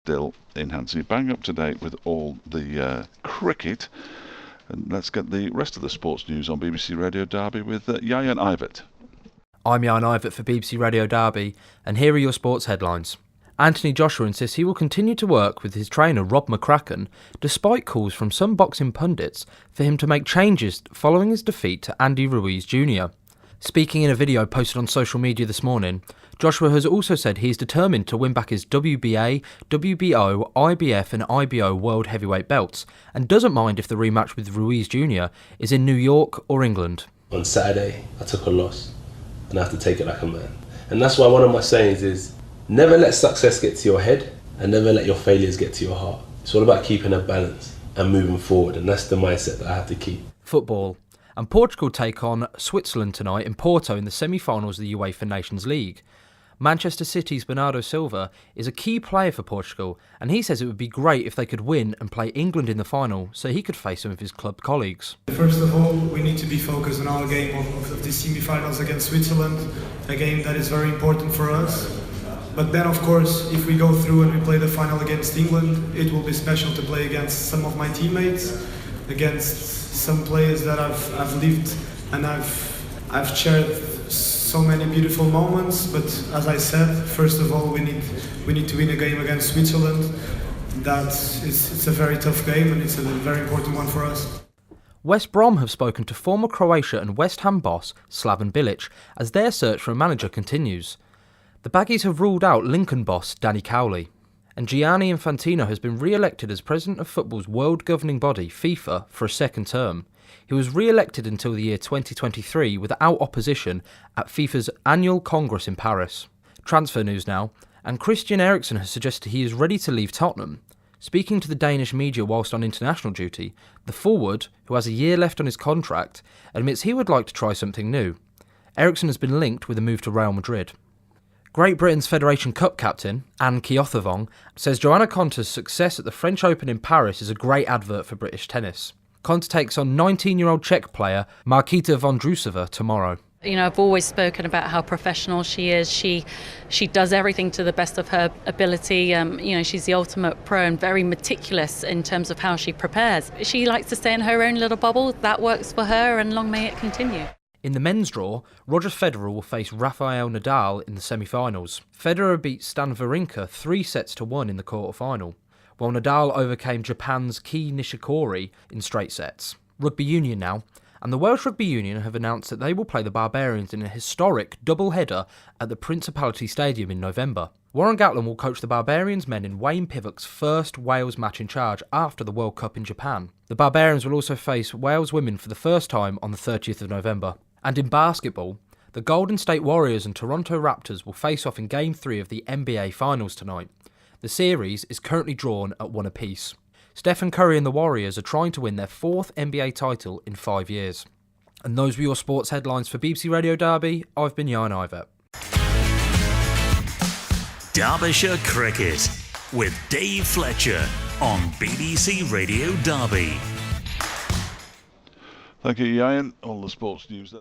Still enhancing, bang up to date with all the cricket. And let's get the rest of the sports news on BBC Radio Derby with Ieuan Ivett. I'm Ieuan Ivett for BBC Radio Derby, and here are your sports headlines. Anthony Joshua insists he will continue to work with his trainer Rob McCracken, despite calls from some boxing pundits for him to make changes following his defeat to Andy Ruiz Jr. Speaking in a video posted on social media this morning, Joshua has also said he is determined to win back his WBA, WBO, IBF and IBO World Heavyweight belts, and doesn't mind if the rematch with Ruiz Jr. is in New York or England. On Saturday, I took a loss, and I have to take it like a man. And that's why one of my sayings is, never let success get to your head, and never let your failures get to your heart. It's all about keeping a balance and moving forward, and that's the mindset that I have to keep. Football. And Portugal take on Switzerland tonight in Porto in the semi-finals of the UEFA Nations League. Manchester City's Bernardo Silva is a key player for Portugal, and he says it would be great if they could win and play England in the final so he could face some of his club colleagues. First of all, we need to be focused on our game of the semi-finals against Switzerland, a game that is very important for us. But then, of course, if we go through and we play the final against England, it will be special to play against some of my teammates, against some players that I've lived and I've shared so many beautiful moments. But as I said, first of all, we need to win a game against Switzerland. It's a very tough game and it's a very important one for us. West Brom have spoken to former Croatia and West Ham boss Slaven Bilic as their search for a manager continues. The Baggies have ruled out Lincoln boss Danny Cowley. And Gianni Infantino has been re-elected as president of football's world governing body, FIFA, for a second term. He was re-elected until the year 2023 without opposition at FIFA's annual Congress in Paris. Transfer news now, and Christian Eriksen has suggested he is ready to leave Tottenham. Speaking to the Danish media whilst on international duty, the forward, who has a year left on his contract, admits he would like to try something new. Eriksen has been linked with a move to Real Madrid. Great Britain's Federation Cup captain, Anne Keothavong, says Joanna Konta's success at the French Open in Paris is a great advert for British tennis. Konta takes on 19-year-old Czech player Markita Vondrousova tomorrow. You know, I've always spoken about how professional she is. She does everything to the best of her ability. She's the ultimate pro and very meticulous in terms of how she prepares. She likes to stay in her own little bubble. That works for her, and long may it continue. In the men's draw, Roger Federer will face Rafael Nadal in the semi-finals. Federer beat Stan Wawrinka 3-1 in the quarter-final, while Nadal overcame Japan's Kei Nishikori in straight sets. Rugby Union now, and the Welsh Rugby Union have announced that they will play the Barbarians in a historic double-header at the Principality Stadium in November. Warren Gatland will coach the Barbarians men in Wayne Pivot's first Wales match in charge after the World Cup in Japan. The Barbarians will also face Wales women for the first time on the 30th of November. And in basketball, the Golden State Warriors and Toronto Raptors will face off in Game 3 of the NBA Finals tonight. The series is currently drawn at 1 apiece. Stephen Curry and the Warriors are trying to win their 4th NBA title in 5 years. And those were your sports headlines for BBC Radio Derby. I've been Ieuan Ivett. Derbyshire Cricket with Dave Fletcher on BBC Radio Derby. Thank you, Ieuan. All the sports news there.